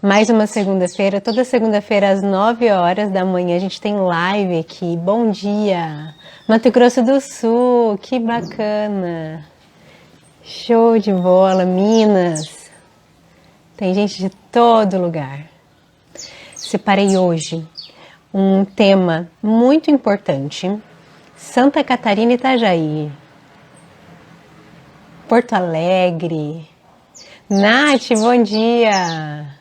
Mais uma segunda-feira, toda segunda-feira às 9 horas da manhã a gente tem live aqui. Bom dia! Mato Grosso do Sul, que bacana! Show de bola, Minas! Tem gente de todo lugar. Separei hoje um tema muito importante. Santa Catarina e Itajaí. Porto Alegre. Nath, bom dia!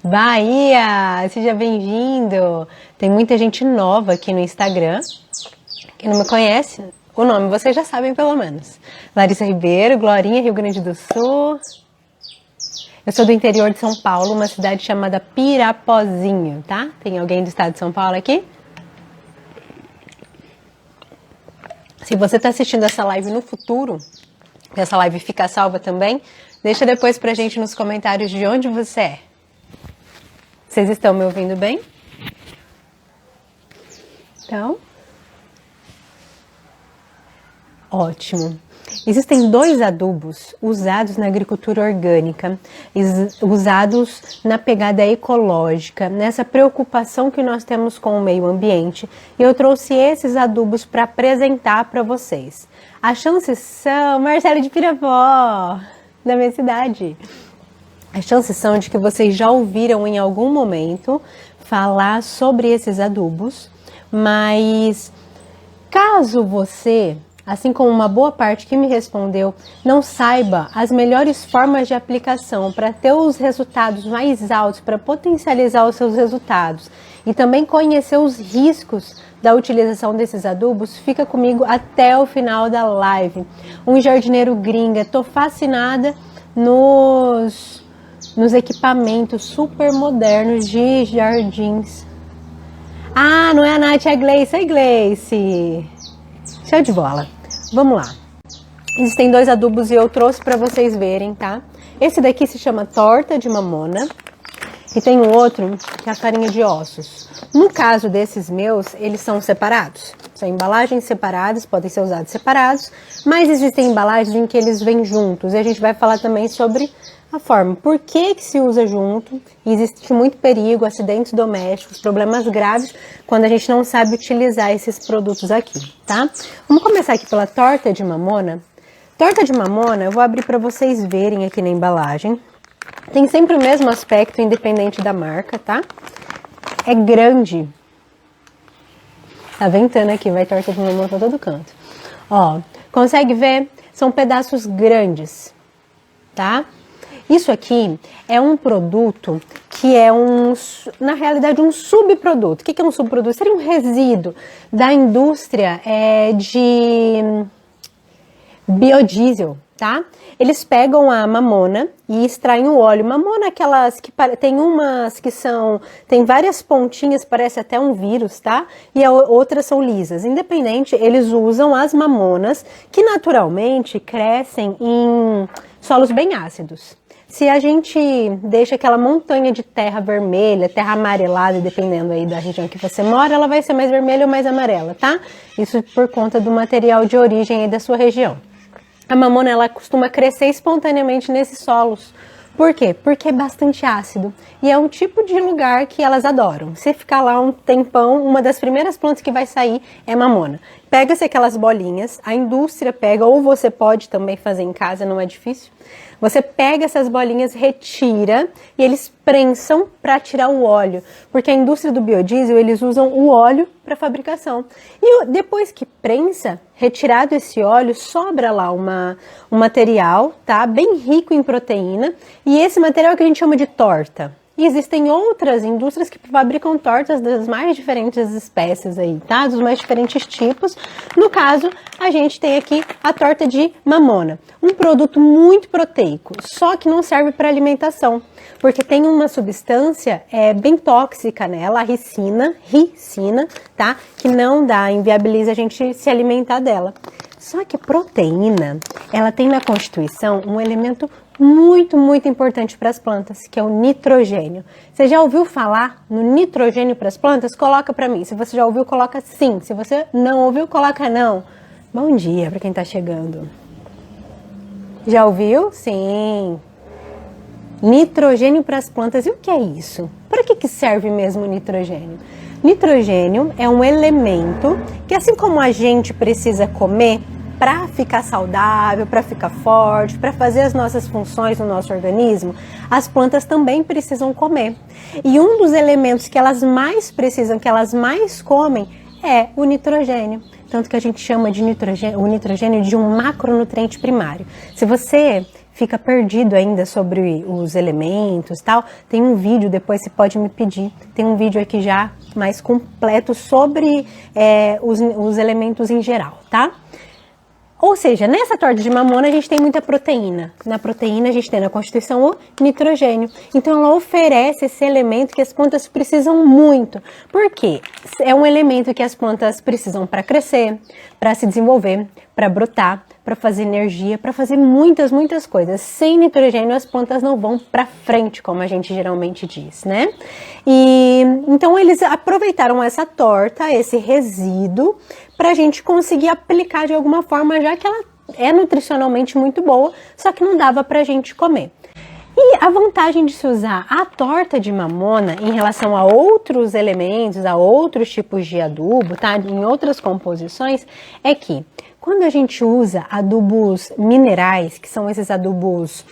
Bahia, seja bem-vindo! Tem muita gente nova aqui no Instagram. Quem não me conhece, o nome vocês já sabem pelo menos. Larissa Ribeiro, Glorinha, Rio Grande do Sul. Eu sou do interior de São Paulo, uma cidade chamada Pirapozinho, tá? Tem alguém do estado de São Paulo aqui? Se você está assistindo essa live no futuro, essa live fica salva também, deixa depois pra gente nos comentários de onde você é. Vocês estão me ouvindo bem? Então, ótimo. Existem dois adubos usados na agricultura orgânica, usados na pegada ecológica, nessa preocupação que nós temos com o meio ambiente. E eu trouxe esses adubos para apresentar para vocês. As chances são, Marcelo de Pirapó, da minha cidade. As chances são de que vocês já ouviram em algum momento falar sobre esses adubos, mas caso você, assim como uma boa parte que me respondeu, não saiba as melhores formas de aplicação para ter os resultados mais altos, para potencializar os seus resultados e também conhecer os riscos da utilização desses adubos, fica comigo até o final da live. Um jardineiro gringa, tô fascinada nos equipamentos super modernos de jardins. Ah, não é a Nath, é a Gleice. É a Gleice. Show de bola. Vamos lá. Existem dois adubos e eu trouxe para vocês verem, tá? Esse daqui se chama torta de mamona. E tem o outro, que é a farinha de ossos. No caso desses meus, eles são separados. São embalagens separadas, podem ser usados separados. Mas existem embalagens em que eles vêm juntos. E a gente vai falar também sobre a forma. Por que se usa junto? Existe muito perigo, acidentes domésticos, problemas graves, quando a gente não sabe utilizar esses produtos aqui, tá? Vamos começar aqui pela torta de mamona. Torta de mamona, eu vou abrir para vocês verem aqui na embalagem. Tem sempre o mesmo aspecto, independente da marca, tá? É grande. Tá ventando aqui, vai torta de mamona pra todo canto. Ó, consegue ver? São pedaços grandes, tá? Isso aqui é um produto que é na realidade, um subproduto. O que é um subproduto? Seria um resíduo da indústria de biodiesel, tá? Eles pegam a mamona e extraem o óleo. Mamona, aquelas que tem umas que tem várias pontinhas, parece até um vírus, tá? E outras são lisas. Independente, eles usam as mamonas que naturalmente crescem em solos bem ácidos. Se a gente deixa aquela montanha de terra vermelha, terra amarelada, dependendo aí da região que você mora, ela vai ser mais vermelha ou mais amarela, tá? Isso por conta do material de origem aí da sua região. A mamona, ela costuma crescer espontaneamente nesses solos. Por quê? Porque é bastante ácido. E é um tipo de lugar que elas adoram. Se ficar lá um tempão, uma das primeiras plantas que vai sair é mamona. Pega-se aquelas bolinhas, a indústria pega, ou você pode também fazer em casa, não é difícil. Você pega essas bolinhas, retira e eles prensam para tirar o óleo. Porque a indústria do biodiesel, eles usam o óleo para fabricação. E depois que prensa, retirado esse óleo, sobra lá um material, tá? Bem rico em proteína. E esse material que a gente chama de torta. E existem outras indústrias que fabricam tortas das mais diferentes espécies aí, tá? Dos mais diferentes tipos. No caso, a gente tem aqui a torta de mamona. Um produto muito proteico, só que não serve para alimentação. Porque tem uma substância bem tóxica nela, a ricina, tá? Que não inviabiliza a gente se alimentar dela. Só que a proteína, ela tem na constituição um elemento muito, muito importante para as plantas, que é o nitrogênio. Você já ouviu falar no nitrogênio para as plantas? Coloca para mim. Se você já ouviu, coloca sim. Se você não ouviu, coloca não. Bom dia para quem está chegando. Já ouviu? Sim. Nitrogênio para as plantas. E o que é isso? Para que serve mesmo o nitrogênio? Nitrogênio é um elemento que, assim como a gente precisa comer para ficar saudável, para ficar forte, para fazer as nossas funções no nosso organismo, as plantas também precisam comer. E um dos elementos que elas mais precisam, que elas mais comem, é o nitrogênio. Tanto que a gente chama de o nitrogênio de um macronutriente primário. Se você fica perdido ainda sobre os elementos e tal, tem um vídeo, depois você pode me pedir, tem um vídeo aqui já mais completo sobre os elementos em geral, tá? Ou seja, nessa torta de mamona a gente tem muita proteína. Na proteína a gente tem na constituição o nitrogênio. Então ela oferece esse elemento que as plantas precisam muito. Por quê? É um elemento que as plantas precisam para crescer, para se desenvolver, para brotar, para fazer energia, para fazer muitas coisas. Sem nitrogênio as plantas não vão para frente, como a gente geralmente diz, né? E então eles aproveitaram essa torta, esse resíduo, para a gente conseguir aplicar de alguma forma, já que ela é nutricionalmente muito boa, só que não dava para a gente comer. E a vantagem de se usar a torta de mamona em relação a outros elementos, a outros tipos de adubo, tá? Em outras composições, é que quando a gente usa adubos minerais, que são esses adubos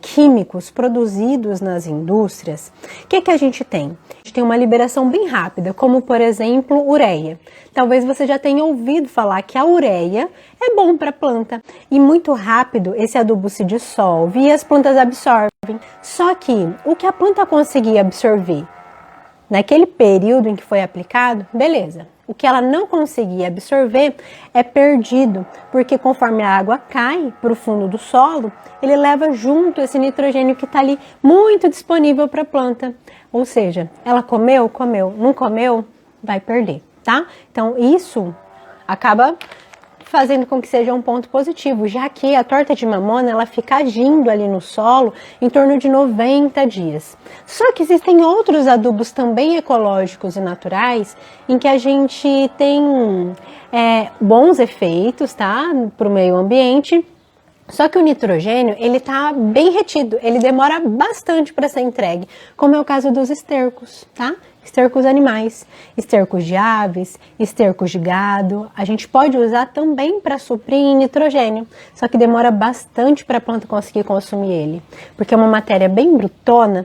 químicos produzidos nas indústrias, o que a gente tem? A gente tem uma liberação bem rápida, como por exemplo, ureia. Talvez você já tenha ouvido falar que a ureia é bom para a planta. E muito rápido esse adubo se dissolve e as plantas absorvem. Só que o que a planta conseguia absorver naquele período em que foi aplicado, beleza. O que ela não conseguia absorver é perdido, porque conforme a água cai para o fundo do solo, ele leva junto esse nitrogênio que está ali muito disponível para a planta. Ou seja, ela comeu, não comeu, vai perder, tá? Então isso acaba fazendo com que seja um ponto positivo, já que a torta de mamona ela fica agindo ali no solo em torno de 90 dias. Só que existem outros adubos também ecológicos e naturais em que a gente tem bons efeitos, tá, para o meio ambiente. Só que o nitrogênio, ele tá bem retido, ele demora bastante para ser entregue, como é o caso dos estercos, tá? Estercos animais, estercos de aves, estercos de gado, a gente pode usar também para suprir em nitrogênio, só que demora bastante para a planta conseguir consumir ele, porque é uma matéria bem brutona,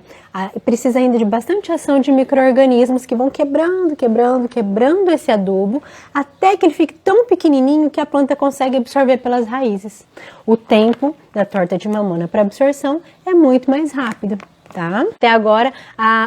precisa ainda de bastante ação de micro-organismos que vão quebrando esse adubo, até que ele fique tão pequenininho que a planta consegue absorver pelas raízes. O tempo da torta de mamona para absorção é muito mais rápido. Tá? Até agora,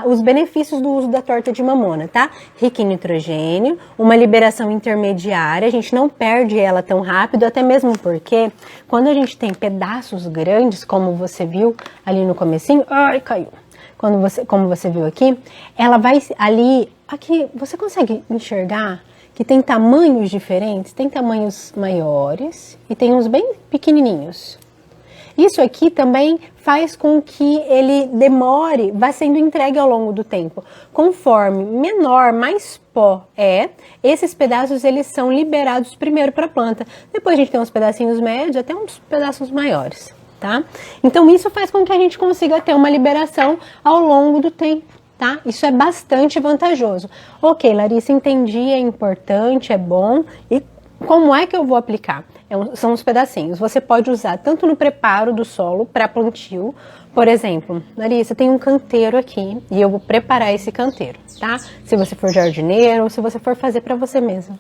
os benefícios do uso da torta de mamona, tá? Rica em nitrogênio, uma liberação intermediária, a gente não perde ela tão rápido, até mesmo porque quando a gente tem pedaços grandes, como você viu ali no comecinho, ai, caiu. Como você viu aqui, ela vai ali, aqui, você consegue enxergar que tem tamanhos diferentes, tem tamanhos maiores e tem uns bem pequenininhos. Isso aqui também faz com que ele demore, vá sendo entregue ao longo do tempo. Conforme menor, mais pó esses pedaços eles são liberados primeiro para a planta. Depois a gente tem uns pedacinhos médios, até uns pedaços maiores, tá? Então isso faz com que a gente consiga ter uma liberação ao longo do tempo. Tá? Isso é bastante vantajoso. Ok, Larissa, entendi, é importante, é bom. E como é que eu vou aplicar? São os pedacinhos. Você pode usar tanto no preparo do solo para plantio. Por exemplo, Larissa, tem um canteiro aqui e eu vou preparar esse canteiro, tá? Se você for jardineiro ou se você for fazer para você mesmo.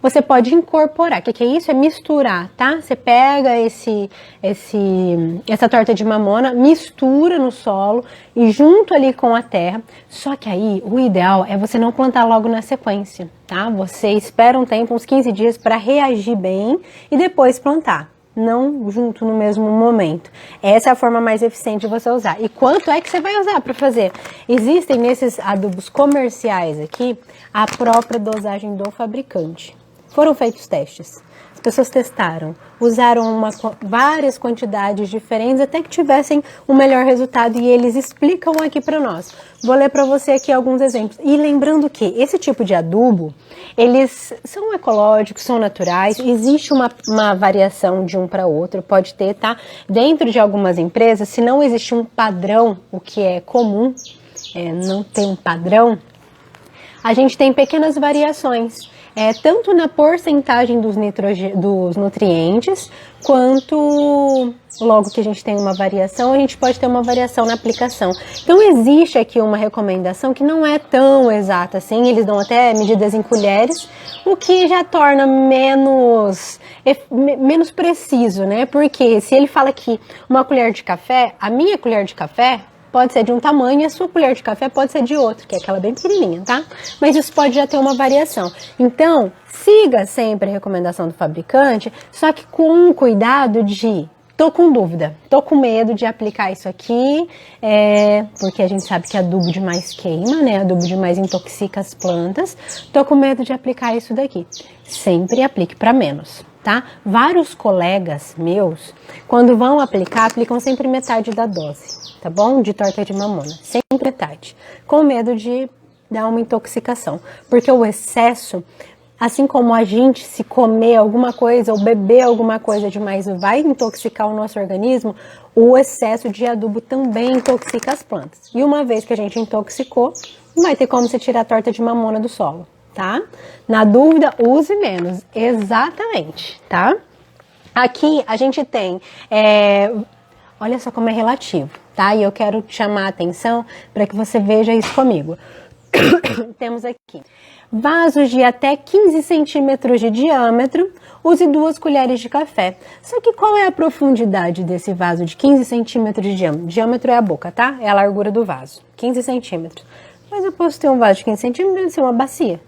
Você pode incorporar. O que é isso? É misturar, tá? Você pega essa torta de mamona, mistura no solo e junto ali com a terra. Só que aí o ideal é você não plantar logo na sequência, tá? Você espera um tempo, uns 15 dias para reagir bem e depois plantar. Não junto no mesmo momento. Essa é a forma mais eficiente de você usar. E quanto é que você vai usar para fazer? Existem nesses adubos comerciais aqui a própria dosagem do fabricante. Foram feitos testes. pessoas testaram, usaram várias quantidades diferentes até que tivessem um melhor resultado e eles explicam aqui para nós. Vou ler para você aqui alguns exemplos. E lembrando que esse tipo de adubo, eles são ecológicos, são naturais, existe uma variação de um para outro, pode ter, tá? Dentro de algumas empresas, se não existe um padrão, o que é comum, não tem um padrão, a gente tem pequenas variações. Tanto na porcentagem dos nutrientes, quanto logo que a gente tem uma variação, a gente pode ter uma variação na aplicação. Então existe aqui uma recomendação que não é tão exata assim, eles dão até medidas em colheres, o que já torna menos preciso, né? Porque se ele fala que uma colher de café, a minha colher de café pode ser de um tamanho e a sua colher de café pode ser de outro, que é aquela bem pequenininha, tá? Mas isso pode já ter uma variação. Então, siga sempre a recomendação do fabricante, só que com cuidado de... Tô com dúvida, tô com medo de aplicar isso aqui, porque a gente sabe que adubo demais queima, né? Adubo demais intoxica as plantas. Tô com medo de aplicar isso daqui. Sempre aplique para menos, tá? Vários colegas meus, quando vão aplicar, aplicam sempre metade da dose, tá bom? De torta de mamona, sempre metade, com medo de dar uma intoxicação, porque o excesso, assim como a gente se comer alguma coisa ou beber alguma coisa demais vai intoxicar o nosso organismo, o excesso de adubo também intoxica as plantas. E uma vez que a gente intoxicou, não vai ter como você tirar a torta de mamona do solo, tá? Na dúvida, use menos, exatamente, tá? Aqui a gente tem, olha só como é relativo, tá? E eu quero chamar a atenção para que você veja isso comigo. Temos aqui vasos de até 15 centímetros de diâmetro, use 2 colheres de café. Só que qual é a profundidade desse vaso de 15 centímetros de diâmetro? Diâmetro é a boca, tá? É a largura do vaso, 15 centímetros. Mas eu posso ter um vaso de 15 centímetros e ser uma bacia.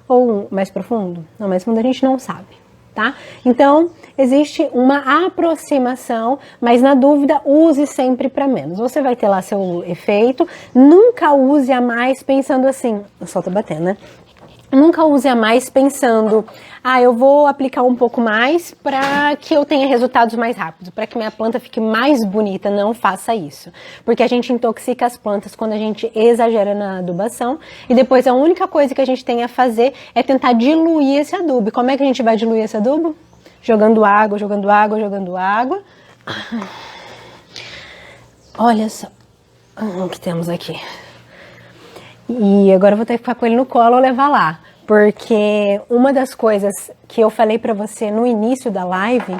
Ou um mais profundo? Não, mais profundo a gente não sabe, tá? Então, existe uma aproximação, mas na dúvida, use sempre para menos. Você vai ter lá seu efeito, nunca use a mais pensando assim, o sol tá batendo, né? Nunca use a mais pensando, eu vou aplicar um pouco mais para que eu tenha resultados mais rápidos, para que minha planta fique mais bonita. Não faça isso, porque a gente intoxica as plantas quando a gente exagera na adubação e depois a única coisa que a gente tem a fazer é tentar diluir esse adubo. E como é que a gente vai diluir esse adubo? Jogando água, jogando água, jogando água. Olha só o que temos aqui. E agora eu vou ter que ficar com ele no colo ou levar lá, porque uma das coisas que eu falei para você no início da live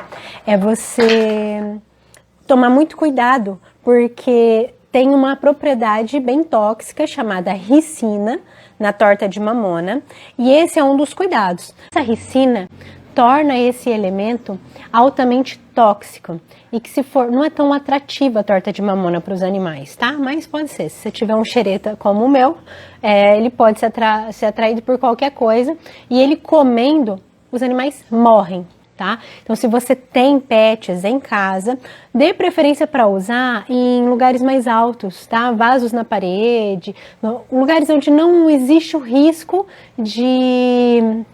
é você tomar muito cuidado, porque tem uma propriedade bem tóxica chamada ricina na torta de mamona, e esse é um dos cuidados. Essa ricina torna esse elemento altamente tóxico e que, se for, não é tão atrativa a torta de mamona para os animais, tá? Mas pode ser. Se você tiver um xereta como o meu, ele pode ser atraído por qualquer coisa e ele comendo, os animais morrem, tá? Então, se você tem pets em casa, dê preferência para usar em lugares mais altos, tá? Vasos na parede, lugares onde não existe o risco dele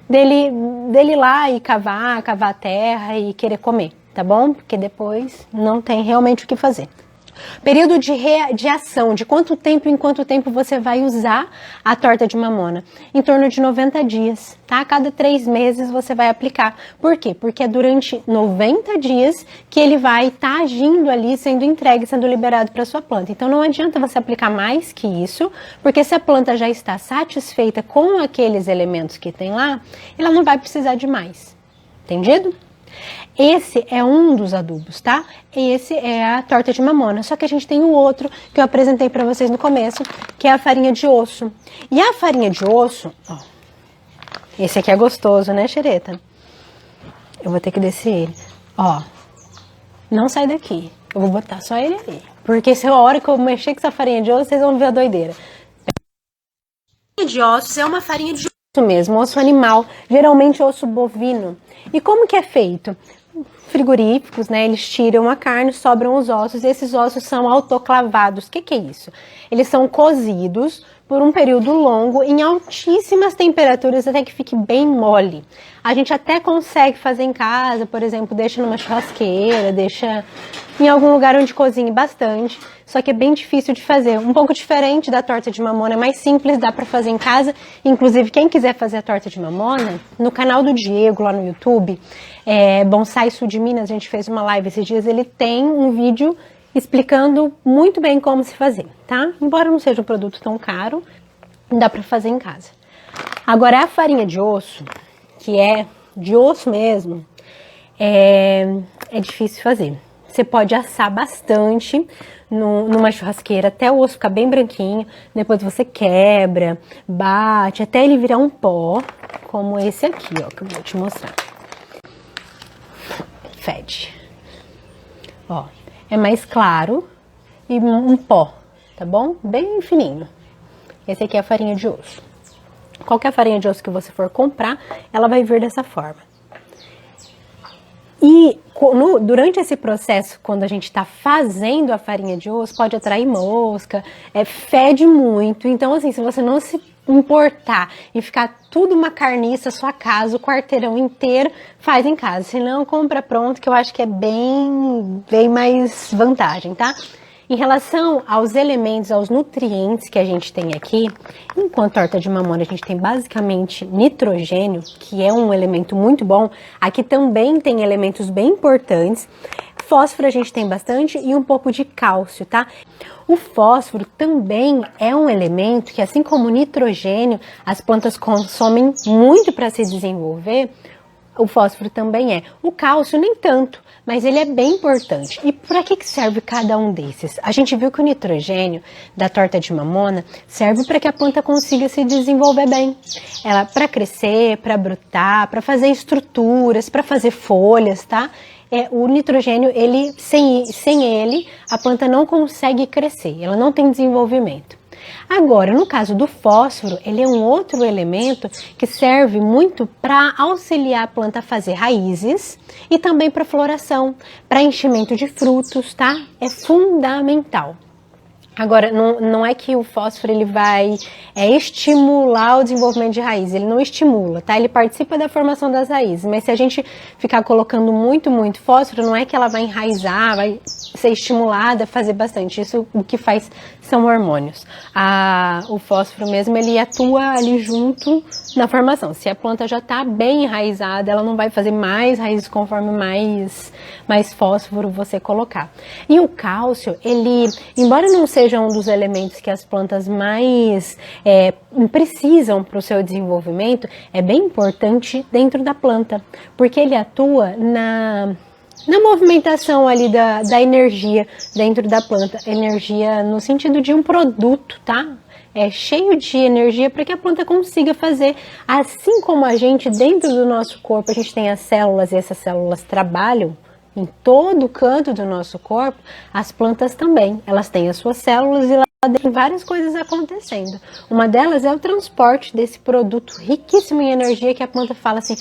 ir lá e cavar a terra e querer comer, tá bom? Porque depois não tem realmente o que fazer. Período de ação, de quanto tempo em quanto tempo você vai usar a torta de mamona? Em torno de 90 dias, tá? A cada 3 meses você vai aplicar. Por quê? Porque é durante 90 dias que ele vai estar agindo ali, sendo entregue, sendo liberado para sua planta. Então não adianta você aplicar mais que isso, porque se a planta já está satisfeita com aqueles elementos que tem lá, ela não vai precisar de mais. Entendido? Esse é um dos adubos, tá? Esse é a torta de mamona. Só que a gente tem um outro que eu apresentei para vocês no começo, que é a farinha de osso. E a farinha de osso, ó, esse aqui é gostoso, né, xereta? Eu vou ter que descer ele. Ó, não sai daqui. Eu vou botar só ele ali. Porque se a hora que eu mexer com essa farinha de osso, vocês vão ver a doideira. Farinha de ossos é uma farinha de osso mesmo, osso animal, geralmente osso bovino. E como que é feito? frigoríficos, né, eles tiram a carne, sobram os ossos, e esses ossos são autoclavados. O que é isso? Eles são cozidos por um período longo, em altíssimas temperaturas, até que fique bem mole. A gente até consegue fazer em casa, por exemplo, deixa numa churrasqueira, deixa em algum lugar onde cozinhe bastante, só que é bem difícil de fazer. Um pouco diferente da torta de mamona, é mais simples, dá pra fazer em casa. Inclusive, quem quiser fazer a torta de mamona, no canal do Diego, lá no YouTube, Bonsai Sul de Minas, a gente fez uma live esses dias, ele tem um vídeo explicando muito bem como se fazer, tá? Embora não seja um produto tão caro, dá pra fazer em casa. Agora, a farinha de osso, que é de osso mesmo, é difícil fazer. Você pode assar bastante numa churrasqueira até o osso ficar bem branquinho, depois você quebra, bate, até ele virar um pó, como esse aqui, ó, que eu vou te mostrar. Fede. Ó, é mais claro e um pó, tá bom? Bem fininho. Esse aqui é a farinha de osso. Qualquer farinha de osso que você for comprar, ela vai vir dessa forma. E durante esse processo, quando a gente está fazendo a farinha de osso, pode atrair mosca, fede muito. Então, assim, se você não se importar e ficar tudo uma carniça, sua casa, o quarteirão inteiro, faz em casa. Se não, compra pronto, que eu acho que é bem mais vantagem, tá? Em relação aos elementos, aos nutrientes que a gente tem aqui, enquanto torta de mamona a gente tem basicamente nitrogênio, que é um elemento muito bom. Aqui também tem elementos bem importantes. Fósforo a gente tem bastante e um pouco de cálcio, tá? O fósforo também é um elemento que, assim como o nitrogênio, as plantas consomem muito para se desenvolver. O fósforo também é. O cálcio nem tanto, mas ele é bem importante. E para que serve cada um desses? A gente viu que o nitrogênio da torta de mamona serve para que a planta consiga se desenvolver bem. Ela para crescer, para brotar, para fazer estruturas, para fazer folhas, tá? O nitrogênio, sem ele, a planta não consegue crescer, ela não tem desenvolvimento. Agora, no caso do fósforo, ele é um outro elemento que serve muito para auxiliar a planta a fazer raízes e também para floração, para enchimento de frutos, tá? É fundamental. Agora, não é que o fósforo ele vai estimular o desenvolvimento de raiz, ele não estimula, tá? Ele participa da formação das raízes, mas se a gente ficar colocando muito fósforo, não é que ela vai enraizar, vai ser estimulada a fazer bastante. Isso o que faz são hormônios. O fósforo mesmo, ele atua ali junto na formação. Se a planta já está bem enraizada, ela não vai fazer mais raízes conforme mais fósforo você colocar. E o cálcio, ele, embora não seja um dos elementos que as plantas mais precisam para o seu desenvolvimento, é bem importante dentro da planta, porque ele atua na movimentação ali da energia dentro da planta, energia no sentido de um produto, tá? Cheio de energia para que a planta consiga fazer, assim como a gente dentro do nosso corpo, a gente tem as células e essas células trabalham em todo canto do nosso corpo, as plantas também, elas têm as suas células e lá tem várias coisas acontecendo. Uma delas é o transporte desse produto riquíssimo em energia que a planta fala assim,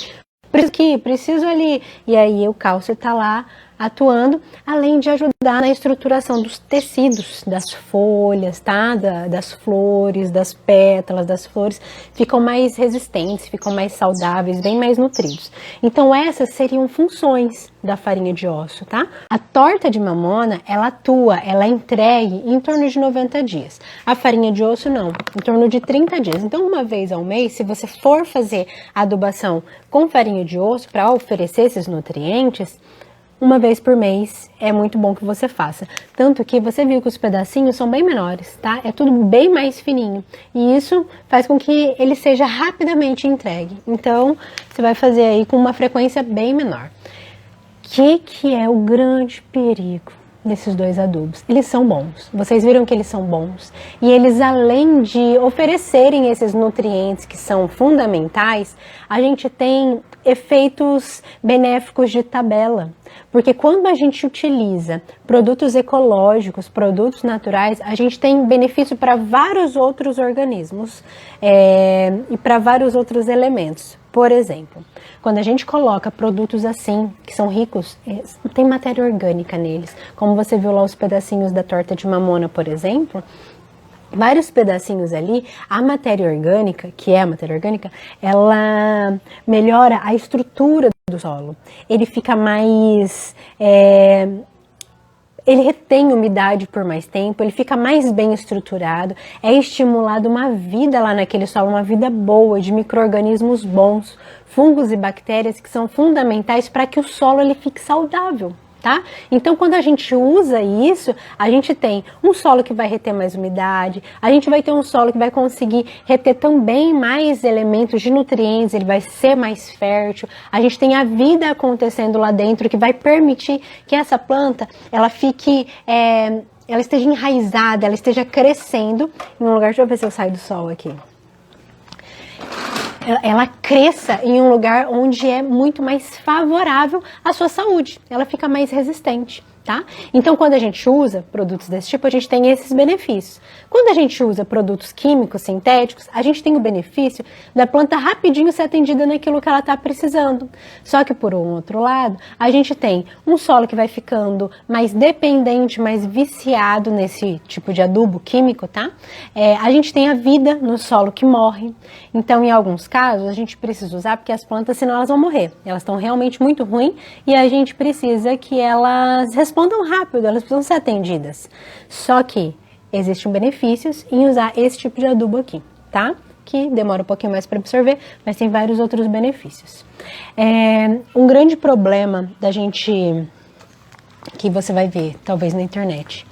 preciso ali, e aí o cálcio está lá atuando, além de ajudar na estruturação dos tecidos, das folhas, tá? Das flores, das pétalas das flores, ficam mais resistentes, ficam mais saudáveis, bem mais nutridos. Então essas seriam funções da farinha de osso, tá? A torta de mamona, ela atua, ela é entregue em torno de 90 dias. A farinha de osso não, em torno de 30 dias. Então uma vez ao mês, se você for fazer adubação com farinha de osso para oferecer esses nutrientes, uma vez por mês é muito bom que você faça. Tanto que você viu que os pedacinhos são bem menores, tá? É tudo bem mais fininho. E isso faz com que ele seja rapidamente entregue. Então, você vai fazer aí com uma frequência bem menor. O que é o grande perigo desses dois adubos? Eles são bons. Vocês viram que eles são bons. E eles, além de oferecerem esses nutrientes que são fundamentais, a gente tem efeitos benéficos de tabela. Porque quando a gente utiliza produtos ecológicos, produtos naturais, a gente tem benefício para vários outros organismos e para vários outros elementos. Por exemplo, quando a gente coloca produtos assim, que são ricos, tem matéria orgânica neles, como você viu lá os pedacinhos da torta de mamona, por exemplo, vários pedacinhos ali, a matéria orgânica, que é a matéria orgânica, ela melhora a estrutura do solo. Ele fica mais... ele retém umidade por mais tempo, ele fica mais bem estruturado, é estimulado uma vida lá naquele solo, uma vida boa, de micro-organismos bons, fungos e bactérias que são fundamentais para que o solo ele fique saudável. Tá? Então, quando a gente usa isso, a gente tem um solo que vai reter mais umidade, a gente vai ter um solo que vai conseguir reter também mais elementos de nutrientes, ele vai ser mais fértil, a gente tem a vida acontecendo lá dentro que vai permitir que essa planta, ela fique... ela esteja enraizada, ela esteja crescendo em um lugar... Deixa eu ver se eu saio do sol aqui. Ela cresça em um lugar onde é muito mais favorável à sua saúde, ela fica mais resistente, tá? Então, quando a gente usa produtos desse tipo, a gente tem esses benefícios. Quando a gente usa produtos químicos, sintéticos, a gente tem o benefício da planta rapidinho ser atendida naquilo que ela está precisando. Só que, por um outro lado, a gente tem um solo que vai ficando mais dependente, mais viciado nesse tipo de adubo químico, tá? A gente tem a vida no solo que morre. Então, em alguns casos, a gente precisa usar porque as plantas, senão elas vão morrer. Elas estão realmente muito ruins e a gente precisa que elas respondam rápido, elas precisam ser atendidas. Só que existem benefícios em usar esse tipo de adubo aqui, tá? Que demora um pouquinho mais para absorver, mas tem vários outros benefícios. Um grande problema da gente, que você vai ver, talvez na internet,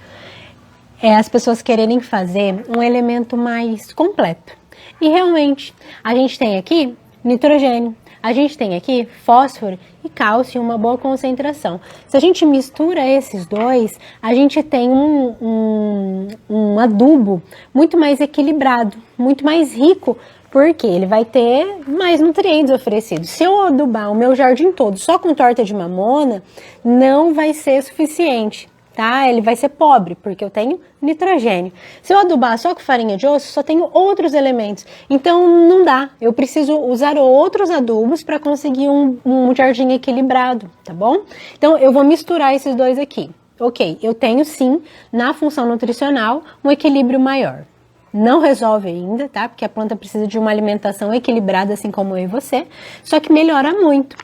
é as pessoas quererem fazer um elemento mais completo. E realmente, a gente tem aqui nitrogênio, a gente tem aqui fósforo e cálcio em uma boa concentração. Se a gente mistura esses dois, a gente tem um adubo muito mais equilibrado, muito mais rico, porque ele vai ter mais nutrientes oferecidos. Se eu adubar o meu jardim todo só com torta de mamona, não vai ser suficiente. Tá? Ele vai ser pobre, porque eu tenho nitrogênio. Se eu adubar só com farinha de osso, só tenho outros elementos. Então, não dá. Eu preciso usar outros adubos para conseguir um jardim equilibrado, tá bom? Então, eu vou misturar esses dois aqui. Ok, eu tenho sim, na função nutricional, um equilíbrio maior. Não resolve ainda, tá? Porque a planta precisa de uma alimentação equilibrada, assim como eu e você. Só que melhora muito.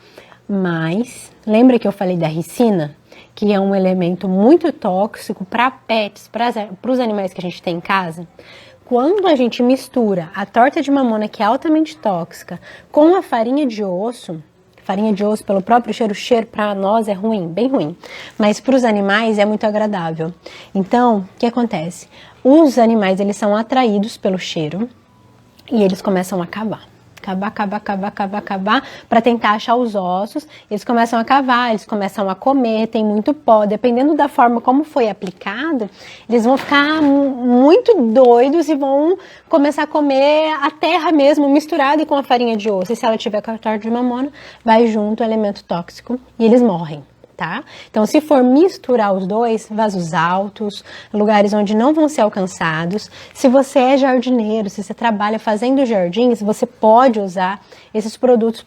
Mas, lembra que eu falei da ricina? Que é um elemento muito tóxico para pets, para os animais que a gente tem em casa. Quando a gente mistura a torta de mamona, que é altamente tóxica, com a farinha de osso pelo próprio cheiro, o cheiro para nós é ruim, bem ruim, mas para os animais é muito agradável. Então, o que acontece? Os animais, eles são atraídos pelo cheiro e eles começam a cavar, para tentar achar os ossos. Eles começam a cavar, eles começam a comer, tem muito pó, dependendo da forma como foi aplicado, eles vão ficar muito doidos e vão começar a comer a terra mesmo, misturada com a farinha de osso. E se ela tiver com a torta de mamona, vai junto o elemento tóxico e eles morrem. Tá? Então, se for misturar os dois, vasos altos, lugares onde não vão ser alcançados, se você é jardineiro, se você trabalha fazendo jardins, você pode usar esses produtos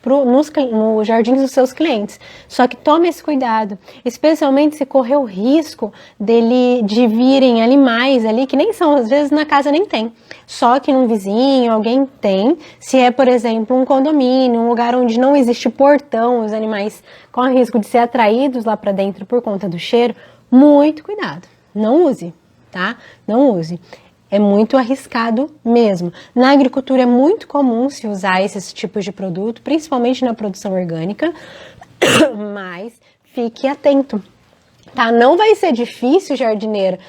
nos jardins dos seus clientes. Só que tome esse cuidado, especialmente se correr o risco de virem animais ali, que nem são, às vezes na casa nem tem, só que num vizinho alguém tem. Se é, por exemplo, um condomínio, um lugar onde não existe portão, os animais correm risco de ser atraídos lá para dentro por conta do cheiro, muito cuidado, não use, tá? Não use. É muito arriscado mesmo. Na agricultura é muito comum se usar esses tipos de produto, principalmente na produção orgânica, mas fique atento, tá? Não vai ser difícil, jardinista,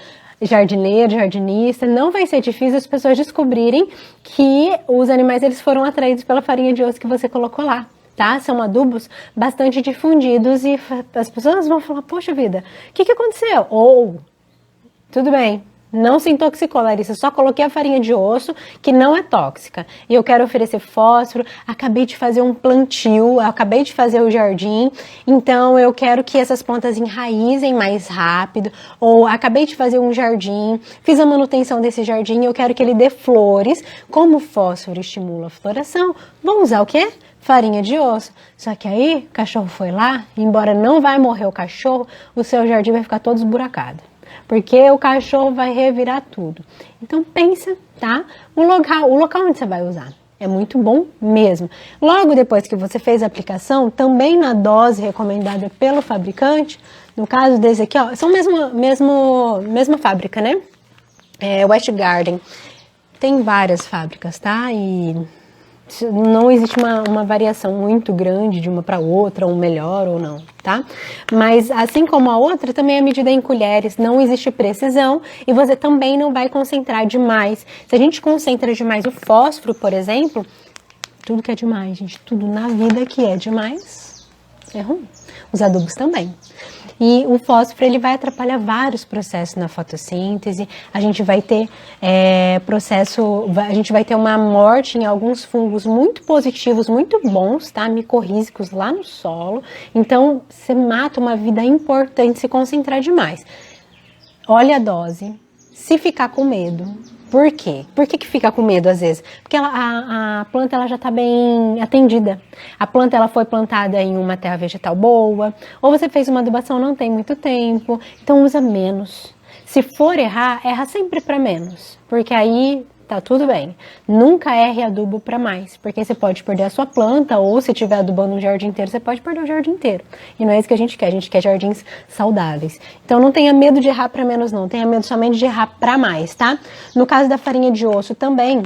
não vai ser difícil as pessoas descobrirem que os animais eles foram atraídos pela farinha de osso que você colocou lá. Tá? São adubos bastante difundidos e as pessoas vão falar, poxa vida, o que aconteceu? Ou, tudo bem, não se intoxicou, Larissa, só coloquei a farinha de osso, que não é tóxica, e eu quero oferecer fósforo, acabei de fazer um plantio, acabei de fazer o jardim, então eu quero que essas plantas enraizem mais rápido, ou acabei de fazer um jardim, fiz a manutenção desse jardim, eu quero que ele dê flores, como o fósforo estimula a floração, vamos usar o quê? farinha de osso. Só que aí o cachorro foi lá, embora não vai morrer o cachorro, o seu jardim vai ficar todo esburacado. Porque o cachorro vai revirar tudo. Então pensa, tá? O local onde você vai usar. É muito bom mesmo. Logo depois que você fez a aplicação, também na dose recomendada pelo fabricante, no caso desse aqui, ó, são mesma fábrica, né? West Garden. Tem várias fábricas, tá? E não existe uma variação muito grande de uma para outra, um melhor ou não, tá? Mas assim como a outra, também é medida em colheres, não existe precisão e você também não vai concentrar demais. Se a gente concentra demais o fósforo, por exemplo, tudo que é demais, gente, tudo na vida que é demais é ruim. Os adubos também. E o fósforo, ele vai atrapalhar vários processos na fotossíntese. A gente vai ter a gente vai ter uma morte em alguns fungos muito positivos, muito bons, tá? Micorrízicos lá no solo. Então, você mata uma vida importante se concentrar demais. Olha a dose. Se ficar com medo, por quê? Por que fica com medo às vezes? Porque a planta ela já está bem atendida. A planta ela foi plantada em uma terra vegetal boa, ou você fez uma adubação não tem muito tempo, então usa menos. Se for errar, erra sempre para menos, porque aí tá tudo bem. Nunca erre adubo para mais, porque você pode perder a sua planta, ou se estiver adubando um jardim inteiro, você pode perder o jardim inteiro. E não é isso que a gente quer jardins saudáveis. Então não tenha medo de errar para menos não, tenha medo somente de errar para mais, tá? No caso da farinha de osso também,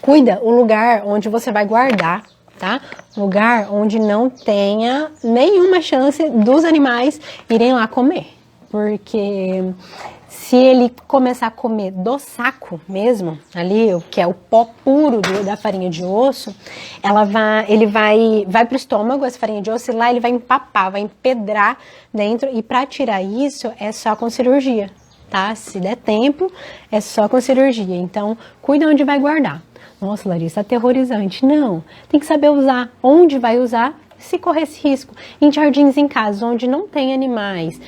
cuida o lugar onde você vai guardar, tá? Lugar onde não tenha nenhuma chance dos animais irem lá comer, porque se ele começar a comer do saco mesmo, ali, que é o pó puro da farinha de osso, ele vai para o estômago, essa farinha de osso, e lá ele vai empapar, vai empedrar dentro, e para tirar isso é só com cirurgia, tá? Se der tempo, é só com cirurgia. Então, cuida onde vai guardar. Nossa, Larissa, aterrorizante. Não, tem que saber usar. Onde vai usar, se correr esse risco. Em jardins em casa, onde não tem animais,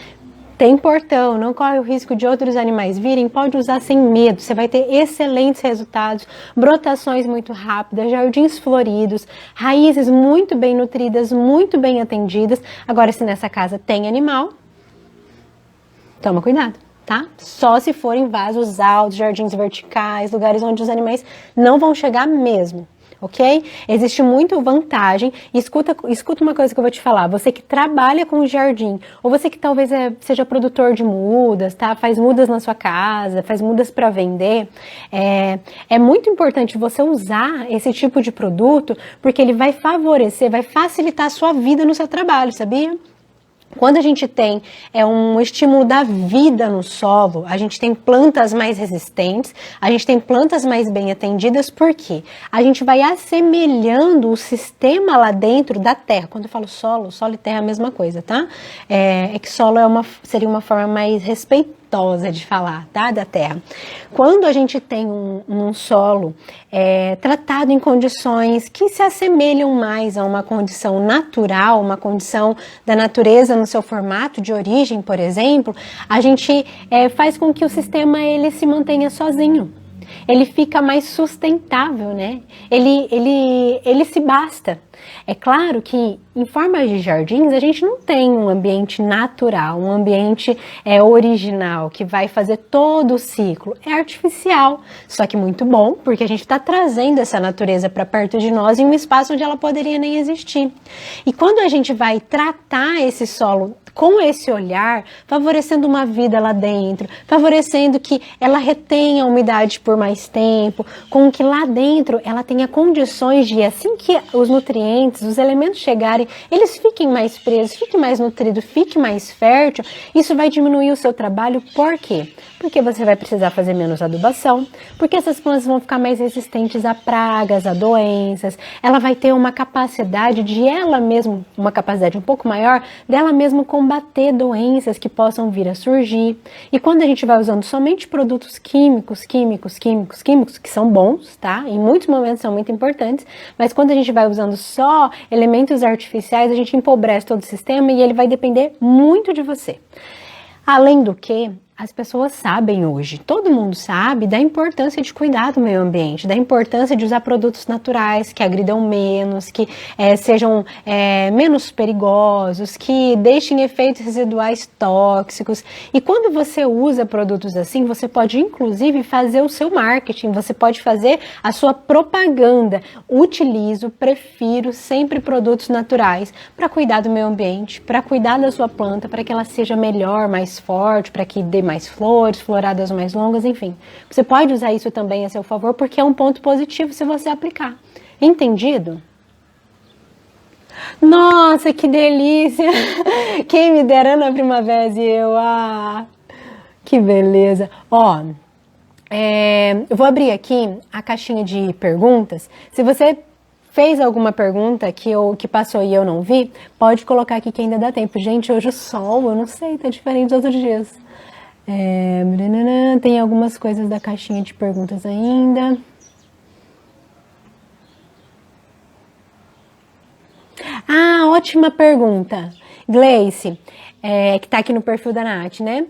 tem portão, não corre o risco de outros animais virem, pode usar sem medo, você vai ter excelentes resultados, brotações muito rápidas, jardins floridos, raízes muito bem nutridas, muito bem atendidas. Agora, se nessa casa tem animal, toma cuidado, tá? Só se forem vasos altos, jardins verticais, lugares onde os animais não vão chegar mesmo. Ok? Existe muita vantagem. Escuta uma coisa que eu vou te falar. Você que trabalha com jardim, ou você que talvez seja produtor de mudas, tá? Faz mudas na sua casa, faz mudas para vender. É muito importante você usar esse tipo de produto, porque ele vai favorecer, vai facilitar a sua vida no seu trabalho, sabia? Quando a gente tem um estímulo da vida no solo, a gente tem plantas mais resistentes, a gente tem plantas mais bem atendidas, por quê? A gente vai assemelhando o sistema lá dentro da terra. Quando eu falo solo e terra é a mesma coisa, tá? É que solo seria uma forma mais respeitosa de falar, tá? Da terra. Quando a gente tem um solo tratado em condições que se assemelham mais a uma condição natural, uma condição da natureza no seu formato de origem, por exemplo, a gente faz com que o sistema ele se mantenha sozinho. Ele fica mais sustentável, né? Ele se basta. É claro que em formas de jardins a gente não tem um ambiente natural, um ambiente original que vai fazer todo o ciclo. É artificial, só que muito bom, porque a gente está trazendo essa natureza para perto de nós em um espaço onde ela poderia nem existir. E quando a gente vai tratar esse solo com esse olhar, favorecendo uma vida lá dentro, favorecendo que ela retenha a umidade por mais tempo, com que lá dentro ela tenha condições de, assim que os nutrientes, os elementos chegarem, eles fiquem mais presos, fiquem mais nutridos, fiquem mais fértil, isso vai diminuir o seu trabalho. Por quê? Porque você vai precisar fazer menos adubação, porque essas plantas vão ficar mais resistentes a pragas, a doenças, ela vai ter uma capacidade de ela mesma, uma capacidade um pouco maior, dela mesma combater doenças que possam vir a surgir. E quando a gente vai usando somente produtos químicos, que são bons, tá? Em muitos momentos são muito importantes, mas quando a gente vai usando só elementos artificiais, a gente empobrece todo o sistema e ele vai depender muito de você. Além do que, as pessoas sabem hoje, todo mundo sabe da importância de cuidar do meio ambiente, da importância de usar produtos naturais que agridam menos, que sejam menos perigosos, que deixem efeitos residuais tóxicos. E quando você usa produtos assim, você pode inclusive fazer o seu marketing, você pode fazer a sua propaganda. Prefiro sempre produtos naturais para cuidar do meio ambiente, para cuidar da sua planta, para que ela seja melhor, mais forte, para que dê mais flores, floradas mais longas, enfim. Você pode usar isso também a seu favor, porque é um ponto positivo se você aplicar. Entendido? Nossa, que delícia! Quem me dera na primavera e eu, que beleza! Ó, eu vou abrir aqui a caixinha de perguntas. Se você fez alguma pergunta que passou e eu não vi, pode colocar aqui que ainda dá tempo. Gente, hoje o sol, eu não sei, tá diferente dos outros dias. Tem algumas coisas da caixinha de perguntas ainda. Ótima pergunta. Gleice, que tá aqui no perfil da Nath, né?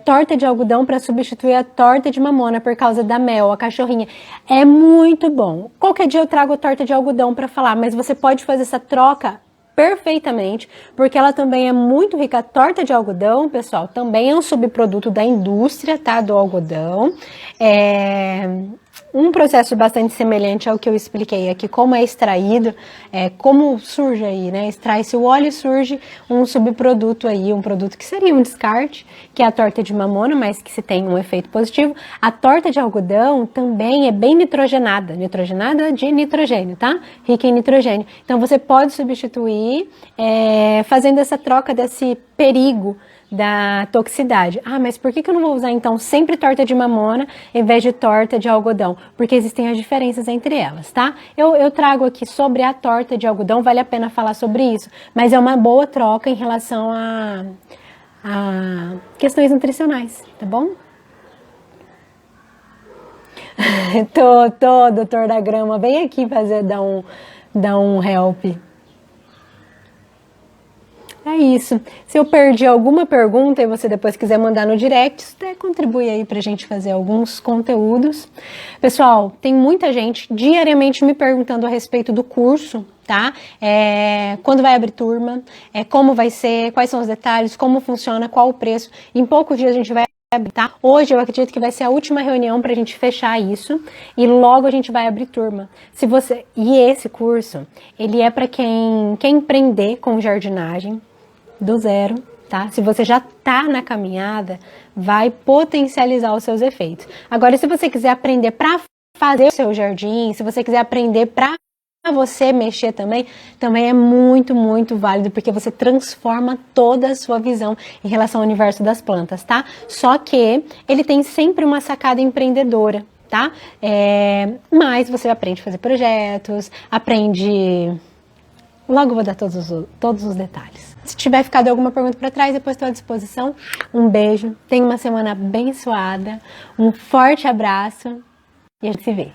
Torta de algodão para substituir a torta de mamona por causa da Mel, a cachorrinha. É muito bom. Qualquer dia eu trago a torta de algodão para falar, mas você pode fazer essa troca perfeitamente, porque ela também é muito rica. A torta de algodão, pessoal, também é um subproduto da indústria, tá? Do algodão. Um processo bastante semelhante ao que eu expliquei aqui, como é extraído, como surge aí, né? Extrai-se o óleo e surge um subproduto aí, um produto que seria um descarte, que é a torta de mamona, mas que se tem um efeito positivo. A torta de algodão também é bem nitrogenada de nitrogênio, tá? Rica em nitrogênio. Então você pode substituir fazendo essa troca desse perigo da toxicidade. Mas por que eu não vou usar então sempre torta de mamona em vez de torta de algodão? Porque existem as diferenças entre elas, tá? Eu trago aqui sobre a torta de algodão, vale a pena falar sobre isso, mas é uma boa troca em relação a questões nutricionais, tá bom? Doutor da grama, vem aqui dar um help. É isso. Se eu perdi alguma pergunta e você depois quiser mandar no direct, isso até contribui aí pra gente fazer alguns conteúdos. Pessoal, tem muita gente diariamente me perguntando a respeito do curso, tá? Quando vai abrir turma, como vai ser, quais são os detalhes, como funciona, qual o preço. Em poucos dias a gente vai abrir, tá? Hoje eu acredito que vai ser a última reunião pra gente fechar isso e logo a gente vai abrir turma. E esse curso, ele é para quem quer empreender com jardinagem do zero, tá? Se você já tá na caminhada, vai potencializar os seus efeitos. Agora, se você quiser aprender para fazer o seu jardim, se você quiser aprender para você mexer também é muito, muito válido, porque você transforma toda a sua visão em relação ao universo das plantas, tá? Só que ele tem sempre uma sacada empreendedora, tá? Mas você aprende a fazer projetos, Logo eu vou dar todos os detalhes. Se tiver ficado alguma pergunta para trás, depois estou à disposição. Um beijo, tenha uma semana abençoada, um forte abraço e a gente se vê.